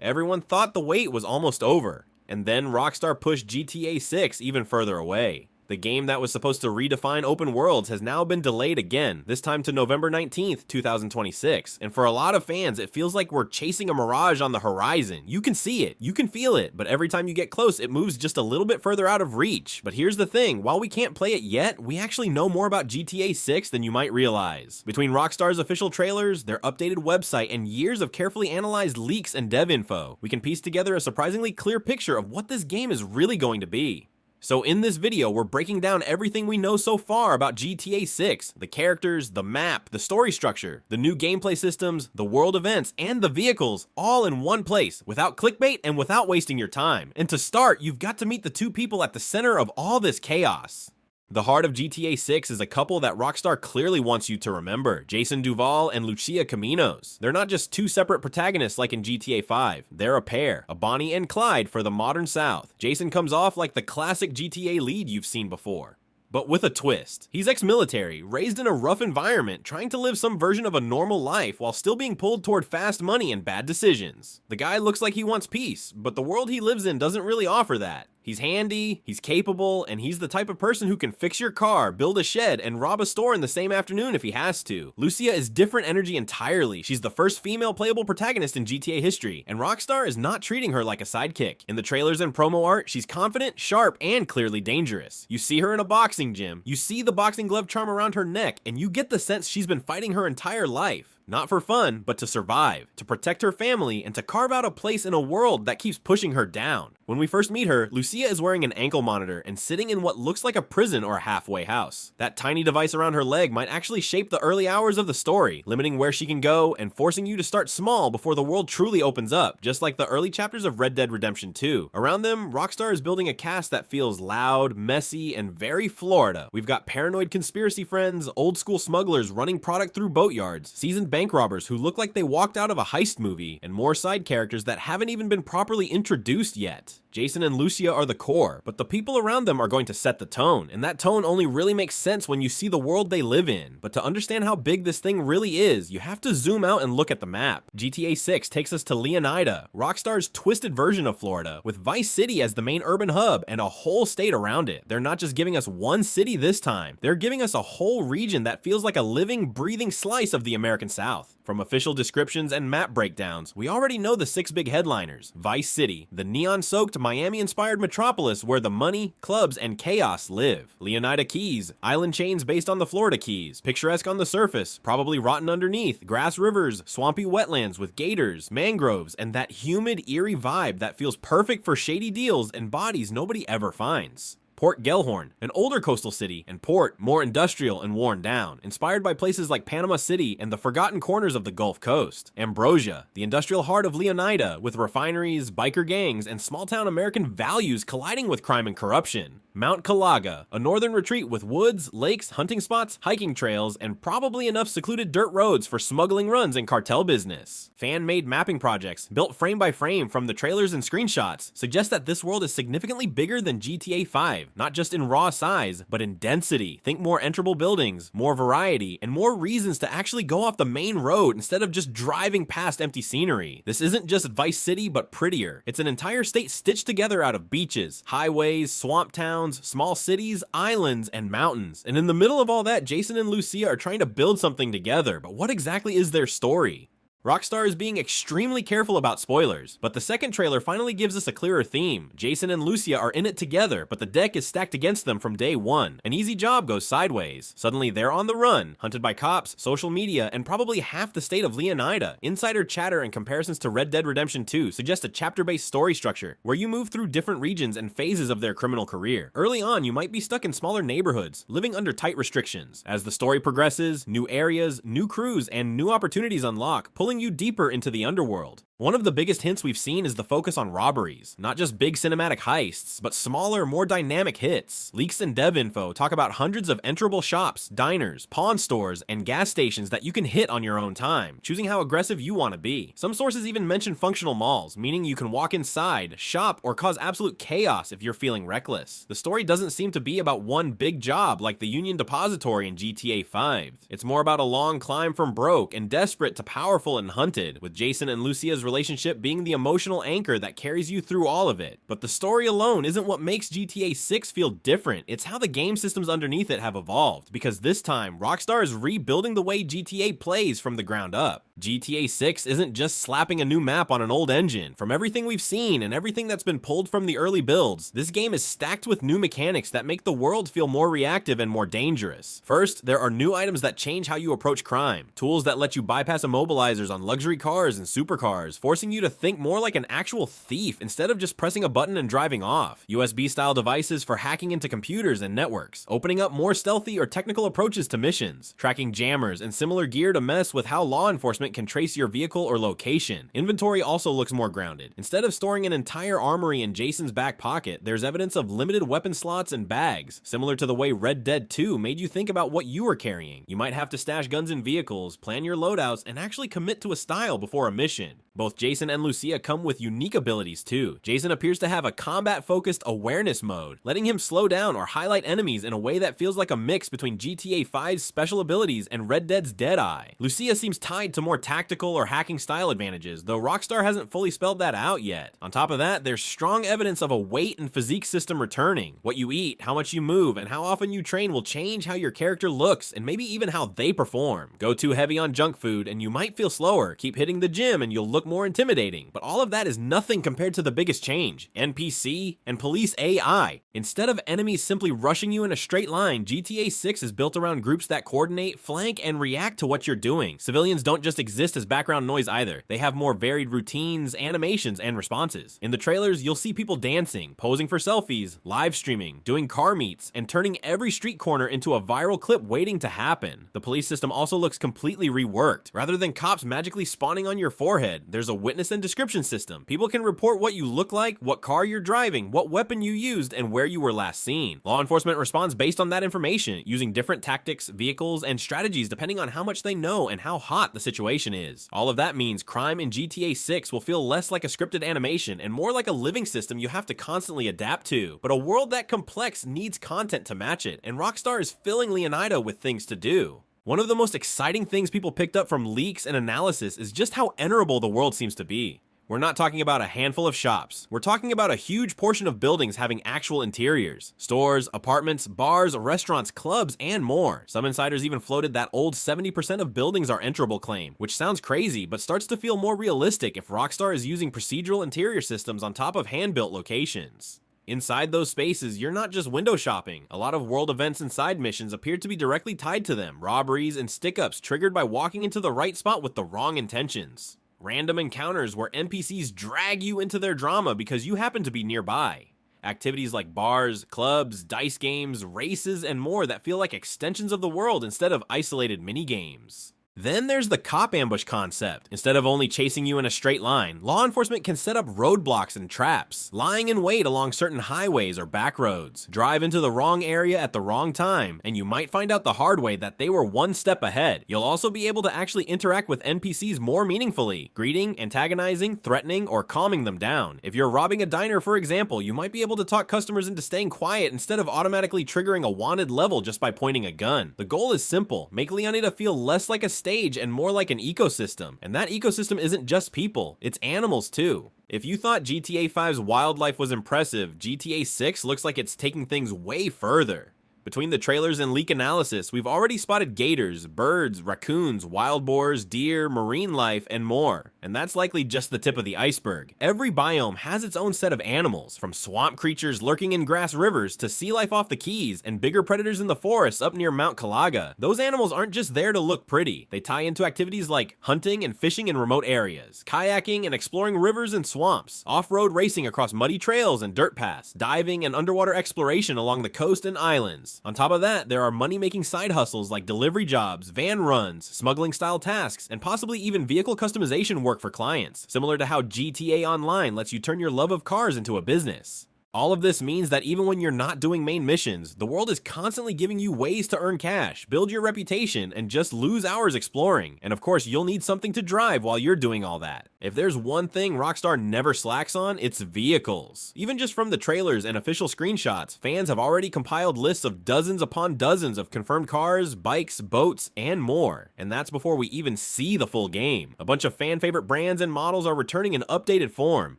Everyone thought the wait was almost over, and then Rockstar pushed GTA 6 even further away. The game that was supposed to redefine open worlds has now been delayed again, this time to November 19th, 2026, and for a lot of fans, it feels like we're chasing a mirage on the horizon. You can see it, you can feel it, but every time you get close, it moves just a little bit further out of reach. But here's the thing, while we can't play it yet, we actually know more about GTA 6 than you might realize. Between Rockstar's official trailers, their updated website, and years of carefully analyzed leaks and dev info, we can piece together a surprisingly clear picture of what this game is really going to be. So in this video, we're breaking down everything we know so far about GTA 6, the characters, the map, the story structure, the new gameplay systems, the world events, and the vehicles, all in one place, without clickbait and without wasting your time. And to start, you've got to meet the two people at the center of all this chaos. The heart of GTA 6 is a couple that Rockstar clearly wants you to remember, Jason Duval and Lucia Caminos. They're not just two separate protagonists like in GTA 5, they're a pair, a Bonnie and Clyde for the modern South. Jason comes off like the classic GTA lead you've seen before, but with a twist. He's ex-military, raised in a rough environment, trying to live some version of a normal life while still being pulled toward fast money and bad decisions. The guy looks like he wants peace, but the world he lives in doesn't really offer that. He's handy, he's capable, and he's the type of person who can fix your car, build a shed, and rob a store in the same afternoon if he has to. Lucia is different energy entirely. She's the first female playable protagonist in GTA history, and Rockstar is not treating her like a sidekick. In the trailers and promo art, she's confident, sharp, and clearly dangerous. You see her in a boxing gym, you see the boxing glove charm around her neck, and you get the sense she's been fighting her entire life. Not for fun, but to survive, to protect her family, and to carve out a place in a world that keeps pushing her down. When we first meet her, Lucia is wearing an ankle monitor and sitting in what looks like a prison or a halfway house. That tiny device around her leg might actually shape the early hours of the story, limiting where she can go and forcing you to start small before the world truly opens up, just like the early chapters of Red Dead Redemption 2. Around them, Rockstar is building a cast that feels loud, messy, and very Florida. We've got paranoid conspiracy friends, old school smugglers running product through boatyards, seasoned bank robbers who look like they walked out of a heist movie, and more side characters that haven't even been properly introduced yet. Jason and Lucia are the core, but the people around them are going to set the tone, and that tone only really makes sense when you see the world they live in. But to understand how big this thing really is, you have to zoom out and look at the map. GTA 6 takes us to Leonida, Rockstar's twisted version of Florida, with Vice City as the main urban hub and a whole state around it. They're not just giving us one city this time, they're giving us a whole region that feels like a living, breathing slice of the American South. From official descriptions and map breakdowns, we already know the 6 big headliners. Vice City, the neon-soaked Miami-inspired metropolis where the money, clubs, and chaos live. Leonida Keys, island chains based on the Florida Keys, picturesque on the surface, probably rotten underneath, grass rivers, swampy wetlands with gators, mangroves, and that humid, eerie vibe that feels perfect for shady deals and bodies nobody ever finds. Port Gellhorn, an older coastal city, and port more industrial and worn down, inspired by places like Panama City and the forgotten corners of the Gulf Coast. Ambrosia, the industrial heart of Leonida, with refineries, biker gangs, and small-town American values colliding with crime and corruption. Mount Calaga, a northern retreat with woods, lakes, hunting spots, hiking trails, and probably enough secluded dirt roads for smuggling runs and cartel business. Fan-made mapping projects, built frame by frame from the trailers and screenshots, suggest that this world is significantly bigger than GTA 5, not just in raw size, but in density. Think more enterable buildings, more variety, and more reasons to actually go off the main road instead of just driving past empty scenery. This isn't just Vice City, but prettier. It's an entire state stitched together out of beaches, highways, swamp towns, small cities, islands, and mountains. And in the middle of all that, Jason and Lucia are trying to build something together, but what exactly is their story? Rockstar is being extremely careful about spoilers, but the second trailer finally gives us a clearer theme. Jason and Lucia are in it together, but the deck is stacked against them from day one. An easy job goes sideways. Suddenly they're on the run, hunted by cops, social media, and probably half the state of Leonida. Insider chatter and comparisons to Red Dead Redemption 2 suggest a chapter-based story structure, where you move through different regions and phases of their criminal career. Early on, you might be stuck in smaller neighborhoods, living under tight restrictions. As the story progresses, new areas, new crews, and new opportunities unlock, pulling you deeper into the underworld. One of the biggest hints we've seen is the focus on robberies. Not just big cinematic heists, but smaller, more dynamic hits. Leaks and dev info talk about hundreds of enterable shops, diners, pawn stores, and gas stations that you can hit on your own time, choosing how aggressive you want to be. Some sources even mention functional malls, meaning you can walk inside, shop, or cause absolute chaos if you're feeling reckless. The story doesn't seem to be about one big job like the Union Depository in GTA 5. It's more about a long climb from broke and desperate to powerful and hunted, with Jason and Lucia's relationship being the emotional anchor that carries you through all of it. But the story alone isn't what makes GTA 6 feel different, it's how the game systems underneath it have evolved, because this time, Rockstar is rebuilding the way GTA plays from the ground up. GTA 6 isn't just slapping a new map on an old engine. From everything we've seen and everything that's been pulled from the early builds, this game is stacked with new mechanics that make the world feel more reactive and more dangerous. First, there are new items that change how you approach crime, tools that let you bypass immobilizers on luxury cars and supercars, forcing you to think more like an actual thief instead of just pressing a button and driving off, USB-style devices for hacking into computers and networks, opening up more stealthy or technical approaches to missions, tracking jammers and similar gear to mess with how law enforcement can trace your vehicle or location. Inventory also looks more grounded. Instead of storing an entire armory in Jason's back pocket, there's evidence of limited weapon slots and bags, similar to the way Red Dead 2 made you think about what you were carrying. You might have to stash guns in vehicles, plan your loadouts, and actually commit to a style before a mission. Both Jason and Lucia come with unique abilities too. Jason appears to have a combat-focused awareness mode, letting him slow down or highlight enemies in a way that feels like a mix between GTA 5's special abilities and Red Dead's Deadeye. Lucia seems tied to more tactical or hacking style advantages, though Rockstar hasn't fully spelled that out yet. On top of that, there's strong evidence of a weight and physique system returning. What you eat, how much you move, and how often you train will change how your character looks and maybe even how they perform. Go too heavy on junk food and you might feel slower. Keep hitting the gym and you'll look more intimidating. But all of that is nothing compared to the biggest change: NPC and police AI. Instead of enemies simply rushing you in a straight line, GTA 6 is built around groups that coordinate, flank, and react to what you're doing. Civilians don't just exist as background noise either. They have more varied routines, animations, and responses. In the trailers, you'll see people dancing, posing for selfies, live streaming, doing car meets, and turning every street corner into a viral clip waiting to happen. The police system also looks completely reworked. Rather than cops magically spawning on your forehead, there's a witness and description system. People can report what you look like, what car you're driving, what weapon you used, and where you were last seen. Law enforcement responds based on that information, using different tactics, vehicles, and strategies depending on how much they know and how hot the situation is. All of that means crime in GTA 6 will feel less like a scripted animation and more like a living system you have to constantly adapt to. But a world that complex needs content to match it, and Rockstar is filling Leonida with things to do. One of the most exciting things people picked up from leaks and analysis is just how enterable the world seems to be. We're not talking about a handful of shops. We're talking about a huge portion of buildings having actual interiors. Stores, apartments, bars, restaurants, clubs, and more. Some insiders even floated that old 70% of buildings are enterable claim, which sounds crazy, but starts to feel more realistic if Rockstar is using procedural interior systems on top of hand-built locations. Inside those spaces, you're not just window shopping. A lot of world events and side missions appear to be directly tied to them, robberies and stick-ups triggered by walking into the right spot with the wrong intentions. Random encounters where NPCs drag you into their drama because you happen to be nearby. Activities like bars, clubs, dice games, races, and more that feel like extensions of the world instead of isolated mini-games. Then there's the cop ambush concept. Instead of only chasing you in a straight line, law enforcement can set up roadblocks and traps, lying in wait along certain highways or back roads, drive into the wrong area at the wrong time, and you might find out the hard way that they were one step ahead. You'll also be able to actually interact with NPCs more meaningfully, greeting, antagonizing, threatening, or calming them down. If you're robbing a diner, for example, you might be able to talk customers into staying quiet instead of automatically triggering a wanted level just by pointing a gun. The goal is simple: make Leonida feel less like a stage and more like an ecosystem. And that ecosystem isn't just people, it's animals too. If you thought GTA 5's wildlife was impressive, GTA 6 looks like it's taking things way further. Between the trailers and leak analysis, we've already spotted gators, birds, raccoons, wild boars, deer, marine life, and more. And that's likely just the tip of the iceberg. Every biome has its own set of animals, from swamp creatures lurking in grass rivers to sea life off the Keys and bigger predators in the forests up near Mount Calaga. Those animals aren't just there to look pretty. They tie into activities like hunting and fishing in remote areas, kayaking and exploring rivers and swamps, off-road racing across muddy trails and dirt paths, diving and underwater exploration along the coast and islands. On top of that, there are money-making side hustles like delivery jobs, van runs, smuggling-style tasks, and possibly even vehicle customization work for clients, similar to how GTA Online lets you turn your love of cars into a business. All of this means that even when you're not doing main missions, the world is constantly giving you ways to earn cash, build your reputation, and just lose hours exploring. And of course, you'll need something to drive while you're doing all that. If there's one thing Rockstar never slacks on, it's vehicles. Even just from the trailers and official screenshots, fans have already compiled lists of dozens upon dozens of confirmed cars, bikes, boats, and more. And that's before we even see the full game. A bunch of fan favorite brands and models are returning in updated form.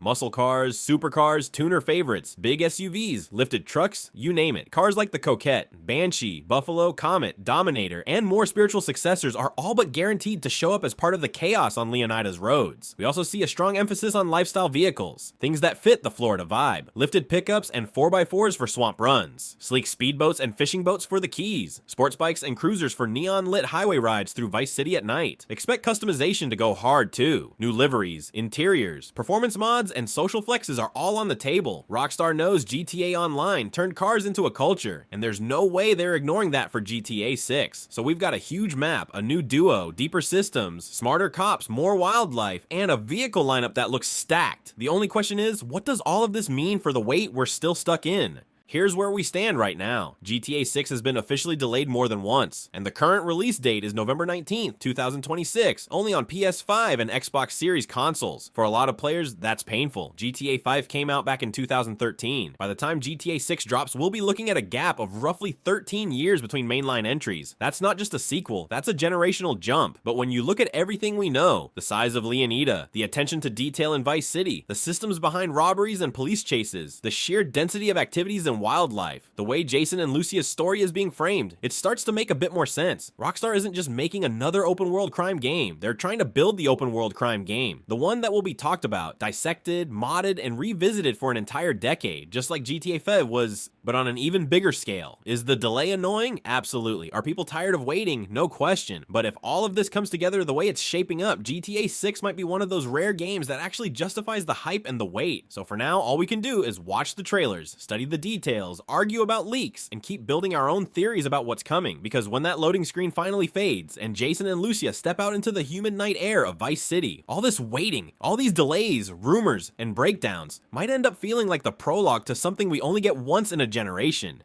Muscle cars, supercars, tuner favorites, big SUVs, lifted trucks, you name it. Cars like the Coquette, Banshee, Buffalo, Comet, Dominator, and more spiritual successors are all but guaranteed to show up as part of the chaos on Leonida's roads. We also see a strong emphasis on lifestyle vehicles, things that fit the Florida vibe, lifted pickups and 4x4s for swamp runs, sleek speedboats and fishing boats for the Keys, sports bikes and cruisers for neon-lit highway rides through Vice City at night. Expect customization to go hard too. New liveries, interiors, performance mods, and social flexes are all on the table. Rockstar knows GTA Online turned cars into a culture, and there's no way they're ignoring that for GTA 6. So we've got a huge map, a new duo, deeper systems, smarter cops, more wildlife, and a vehicle lineup that looks stacked. The only question is, what does all of this mean for the wait we're still stuck in? Here's where we stand right now. GTA 6 has been officially delayed more than once, and the current release date is November 19th, 2026, only on PS5 and Xbox Series consoles. For a lot of players, that's painful. GTA 5 came out back in 2013. By the time GTA 6 drops, we'll be looking at a gap of roughly 13 years between mainline entries. That's not just a sequel, that's a generational jump. But when you look at everything we know, the size of Leonida, the attention to detail in Vice City, the systems behind robberies and police chases, the sheer density of activities and wildlife, the way Jason and Lucia's story is being framed, it starts to make a bit more sense. Rockstar isn't just making another open world crime game, they're trying to build the open world crime game. The one that will be talked about, dissected, modded, and revisited for an entire decade, just like GTA 5 was, but on an even bigger scale. Is the delay annoying? Absolutely. Are people tired of waiting? No question. But if all of this comes together the way it's shaping up, GTA 6 might be one of those rare games that actually justifies the hype and the wait. So for now, all we can do is watch the trailers, study the details, argue about leaks, and keep building our own theories about what's coming, because when that loading screen finally fades and Jason and Lucia step out into the humid night air of Vice City, all this waiting, all these delays, rumors, and breakdowns might end up feeling like the prologue to something we only get once in a generation.